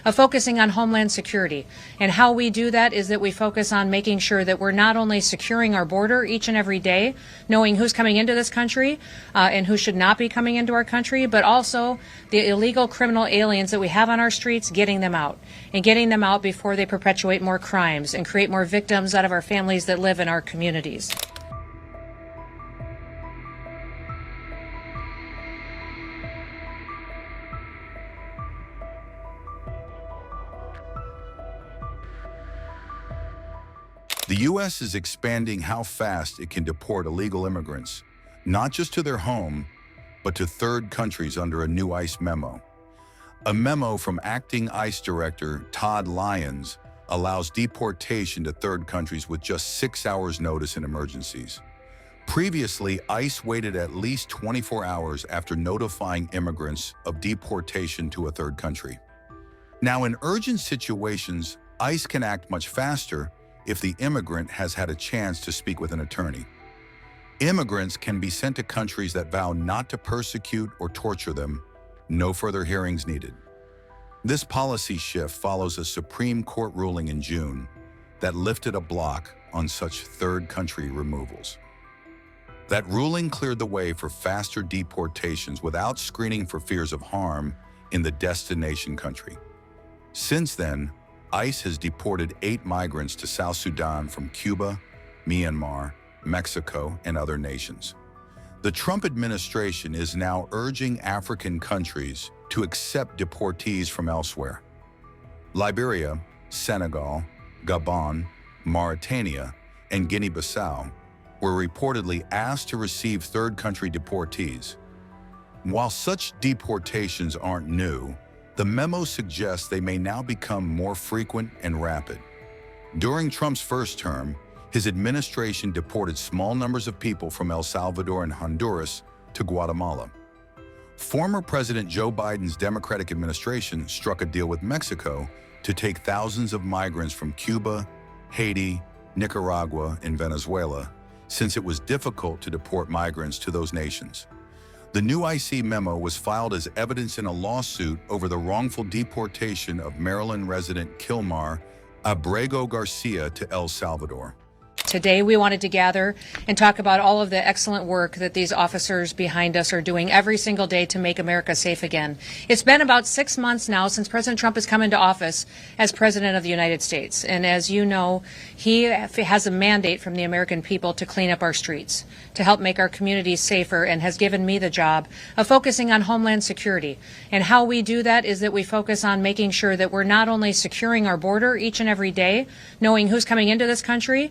of focusing on Homeland security. And how we do that is that we focus on making sure that we're not only securing our border each and every day, knowing who's coming into this country and who should not be coming into our country, but also the illegal criminal aliens that we have on our streets, getting them out, and getting them out before they perpetuate more crimes and create more victims out of our families that live in our communities. The U.S. is expanding how fast it can deport illegal immigrants, not just to their home, but to third countries under a new ICE memo. A memo from Acting ICE Director Todd Lyons allows deportation to third countries with just 6 hours notice in emergencies. Previously, ICE waited at least 24 hours after notifying immigrants of deportation to a third country. Now, in urgent situations, ICE can act much faster if the immigrant has had a chance to speak with an attorney. Immigrants can be sent to countries that vow not to persecute or torture them. No further hearings needed. This policy shift follows a Supreme Court ruling in June that lifted a block on such third country removals. That ruling cleared the way for faster deportations without screening for fears of harm in the destination country. Since then, ICE has deported 8 migrants to South Sudan from Cuba, Myanmar, Mexico, and other nations. The Trump administration is now urging African countries to accept deportees from elsewhere. Liberia, Senegal, Gabon, Mauritania, and Guinea-Bissau were reportedly asked to receive third country deportees. While such deportations aren't new, the memo suggests they may now become more frequent and rapid. During Trump's first term, his administration deported small numbers of people from El Salvador and Honduras to Guatemala. Former President Joe Biden's Democratic administration struck a deal with Mexico to take thousands of migrants from Cuba, Haiti, Nicaragua, and Venezuela, since it was difficult to deport migrants to those nations. The new IC memo was filed as evidence in a lawsuit over the wrongful deportation of Maryland resident Kilmar Abrego Garcia to El Salvador. Today, we wanted to gather and talk about all of the excellent work that these officers behind us are doing every single day to make America safe again. It's been about 6 months now since President Trump has come into office as President of the United States. And as you know, he has a mandate from the American people to clean up our streets, to help make our communities safer, and has given me the job of focusing on Homeland security. And how we do that is that we focus on making sure that we're not only securing our border each and every day, knowing who's coming into this country,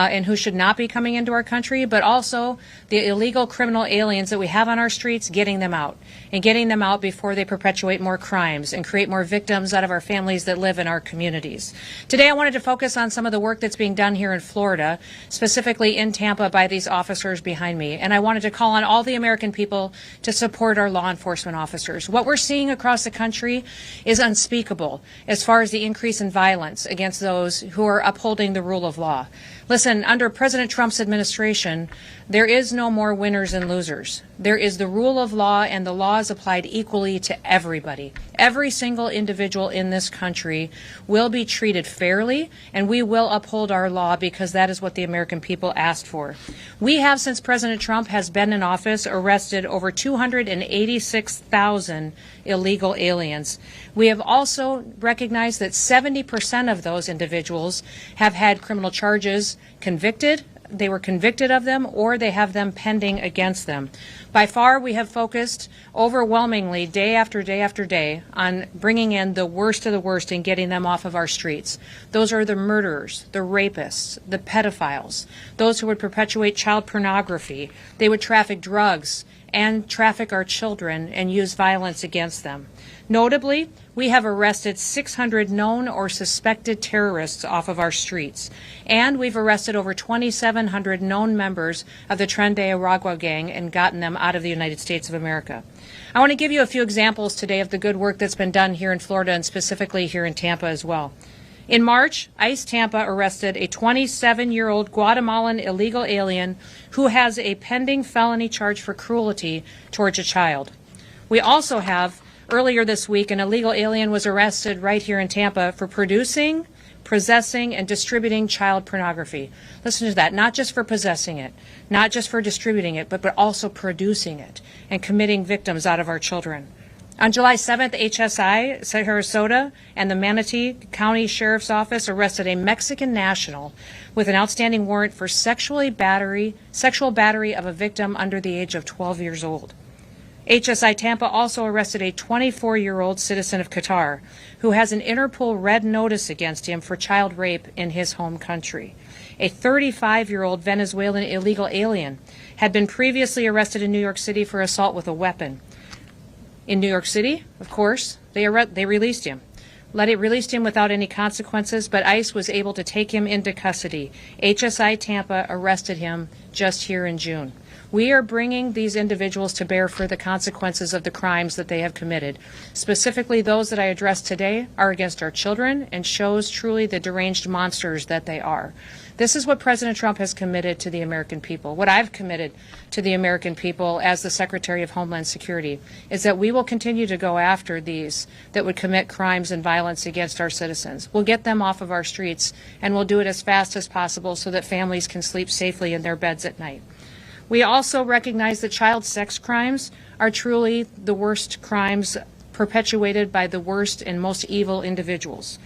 and who should not be coming into our country, but also the illegal criminal aliens that we have on our streets, getting them out, and getting them out before they perpetuate more crimes and create more victims out of our families that live in our communities. Today, I wanted to focus on some of the work that's being done here in Florida, specifically in Tampa by these officers behind me. And I wanted to call on all the American people to support our law enforcement officers. What we're seeing across the country is unspeakable as far as the increase in violence against those who are upholding the rule of law. Listen, under President Trump's administration, there is no more winners and losers. There is the rule of law, and the law is applied equally to everybody. Every single individual in this country will be treated fairly, and we will uphold our law because that is what the American people asked for. We have, since President Trump has been in office, arrested over 286,000 illegal aliens. We have also recognized that 70% of those individuals have had criminal charges convicted. They were convicted of them, or they have them pending against them. By far, we have focused overwhelmingly day after day after day on bringing in the worst of the worst and getting them off of our streets. Those are the murderers, the rapists, the pedophiles, those who would perpetuate child pornography. They would traffic drugs and traffic our children and use violence against them. Notably, we have arrested 600 known or suspected terrorists off of our streets, and we've arrested over 2,700 known members of the Tren de Aragua gang and gotten them out of the United States of America. I want to give you a few examples today of the good work that's been done here in Florida and specifically here in Tampa as well. In March, ICE Tampa arrested a 27-year-old Guatemalan illegal alien who has a pending felony charge for cruelty towards a child. We also have Earlier this week, an illegal alien was arrested right here in Tampa for producing, possessing, and distributing child pornography. Listen to that. Not just for possessing it, not just for distributing it, but also producing it and committing victims out of our children. On July 7th, HSI, Sarasota, and the Manatee County Sheriff's Office arrested a Mexican national with an outstanding warrant for sexual battery of a victim under the age of 12 years old. HSI Tampa also arrested a 24-year-old citizen of Qatar who has an Interpol red notice against him for child rape in his home country. A 35-year-old Venezuelan illegal alien had been previously arrested in New York City for assault with a weapon. In New York City, of course, they released him. Released him without any consequences, but ICE was able to take him into custody. HSI Tampa arrested him just here in June. We are bringing these individuals to bear for the consequences of the crimes that they have committed. Specifically, those that I addressed today are against our children and shows truly the deranged monsters that they are. This is what President Trump has committed to the American people. What I've committed to the American people as the Secretary of Homeland Security is that we will continue to go after these that would commit crimes and violence against our citizens. We'll get them off of our streets, and we'll do it as fast as possible so that families can sleep safely in their beds at night. We also recognize that child sex crimes are truly the worst crimes perpetuated by the worst and most evil individuals.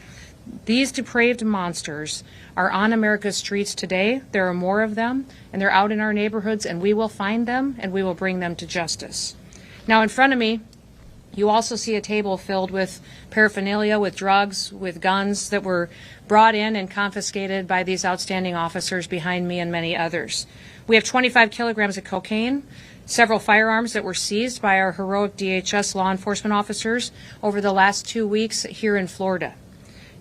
These depraved monsters are on America's streets today. There are more of them, and they're out in our neighborhoods, and we will find them, and we will bring them to justice. Now, in front of me, you also see a table filled with paraphernalia, with drugs, with guns that were brought in and confiscated by these outstanding officers behind me and many others. We have 25 kilograms of cocaine, several firearms that were seized by our heroic DHS law enforcement officers over the last 2 weeks here in Florida.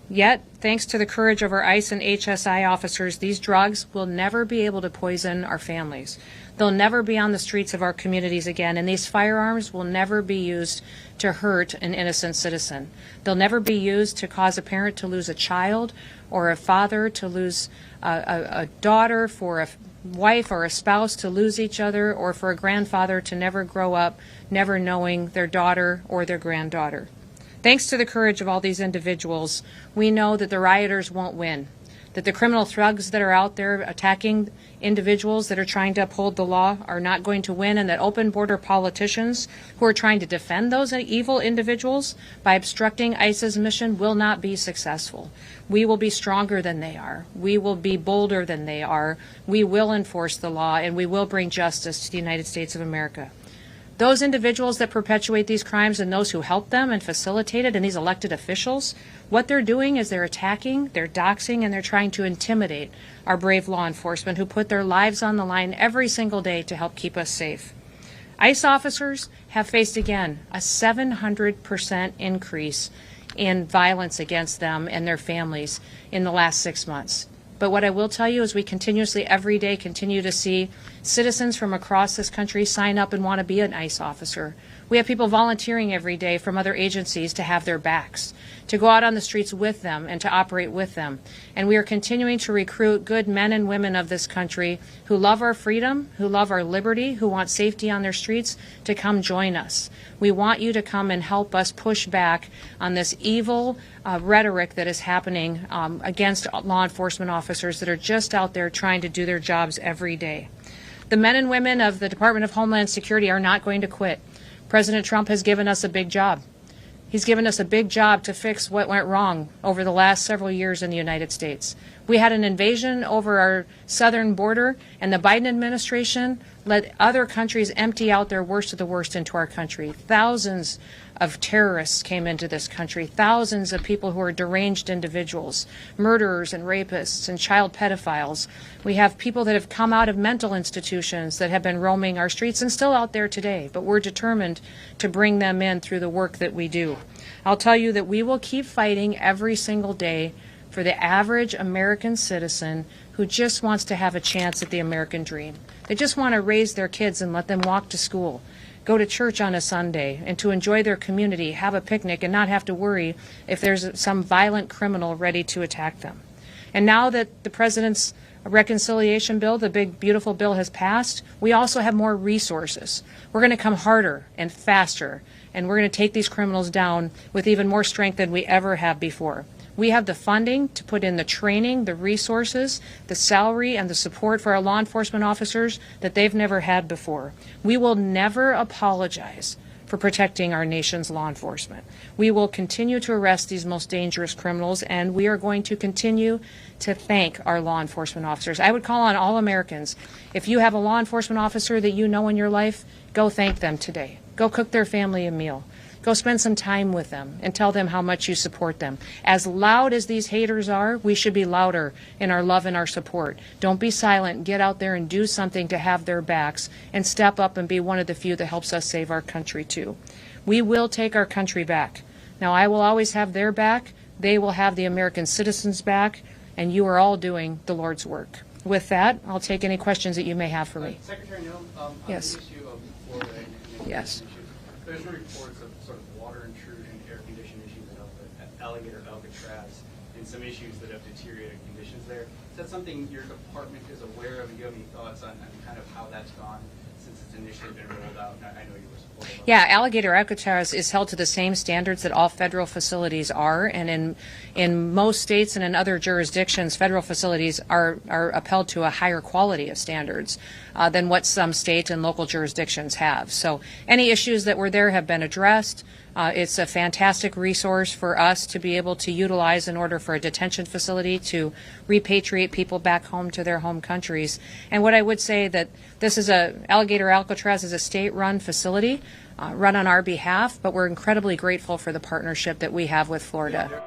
Yet, thanks to the courage of our ICE and HSI officers, these drugs will never be able to poison our families. They'll never be on the streets of our communities again, and these firearms will never be used to hurt an innocent citizen. They'll never be used to cause a parent to lose a child, or a father to lose a daughter, for a wife or a spouse to lose each other, or for a grandfather to never grow up never knowing their daughter or their granddaughter. Thanks to the courage of all these individuals, we know that the rioters won't win, that the criminal thugs that are out there attacking individuals that are trying to uphold the law are not going to win, and that open border politicians who are trying to defend those evil individuals by obstructing ICE's mission will not be successful. We will be stronger than they are. We will be bolder than they are. We will enforce the law, and we will bring justice to the United States of America. Those individuals that perpetuate these crimes and those who help them and facilitate it, and these elected officials, what they're doing is they're attacking, they're doxing, and they're trying to intimidate our brave law enforcement who put their lives on the line every single day to help keep us safe. ICE officers have faced again a 700% increase in violence against them and their families in the last 6 months. But what I will tell you is we continuously, every day, continue to see citizens from across this country sign up and want to be an ICE officer. We have people volunteering every day from other agencies to have their backs, to go out on the streets with them and to operate with them. And we are continuing to recruit good men and women of this country who love our freedom, who love our liberty, who want safety on their streets to come join us. We want you to come and help us push back on this evil rhetoric that is happening against law enforcement officers that are just out there trying to do their jobs every day. The men and women of the Department of Homeland Security are not going to quit. President Trump has given us a big job. He's given us a big job to fix what went wrong over the last several years in the United States. We had an invasion over our southern border, and the Biden administration let other countries empty out their worst of the worst into our country. Thousands of terrorists came into this country, thousands of people who are deranged individuals, murderers and rapists and child pedophiles. We have people that have come out of mental institutions that have been roaming our streets and still out there today, but we're determined to bring them in through the work that we do. I'll tell you that we will keep fighting every single day for the average American citizen who just wants to have a chance at the American dream. They just want to raise their kids and let them walk to school, go to church on a Sunday, and to enjoy their community, have a picnic, and not have to worry if there's some violent criminal ready to attack them. And now that the President's reconciliation bill, the big, beautiful bill, has passed, we also have more resources. We're going to come harder and faster and we're going to take these criminals down with even more strength than we ever have before. We have the funding to put in the training, the resources, the salary, and the support for our law enforcement officers that they've never had before. We will never apologize for protecting our nation's law enforcement. We will continue to arrest these most dangerous criminals, and we are going to continue to thank our law enforcement officers. I would call on all Americans, if you have a law enforcement officer that you know in your life, go thank them today. Go cook their family a meal. Go spend some time with them and tell them how much you support them. As loud as these haters are, we should be louder in our love and our support. Don't be silent. Get out there and do something to have their backs and step up and be one of the few that helps us save our country too. We will take our country back. Now, I will always have their back. They will have the American citizens' back, and you are all doing the Lord's work. With that, I'll take any questions that you may have for me. Secretary Noem, on Yes. the issue of Florida and Yes. issues, there's been reports of sort of water intrusion, air condition issues at Alligator Alcatraz, and some issues that have deteriorated conditions there. Is that something your department is aware of? And do you have any thoughts on kind of how that's gone since it's initially been rolled out? And I know you were supportive of Yeah, Alligator Alcatraz is held to the same standards that all federal facilities are, and in most states and in other jurisdictions, federal facilities are upheld to a higher quality of standards than what some state and local jurisdictions have. So any issues that were there have been addressed. It's a fantastic resource for us to be able to utilize in order for a detention facility to repatriate people back home to their home countries. And what I would say that this is Alligator Alcatraz is a state-run facility run on our behalf, but we're incredibly grateful for the partnership that we have with Florida.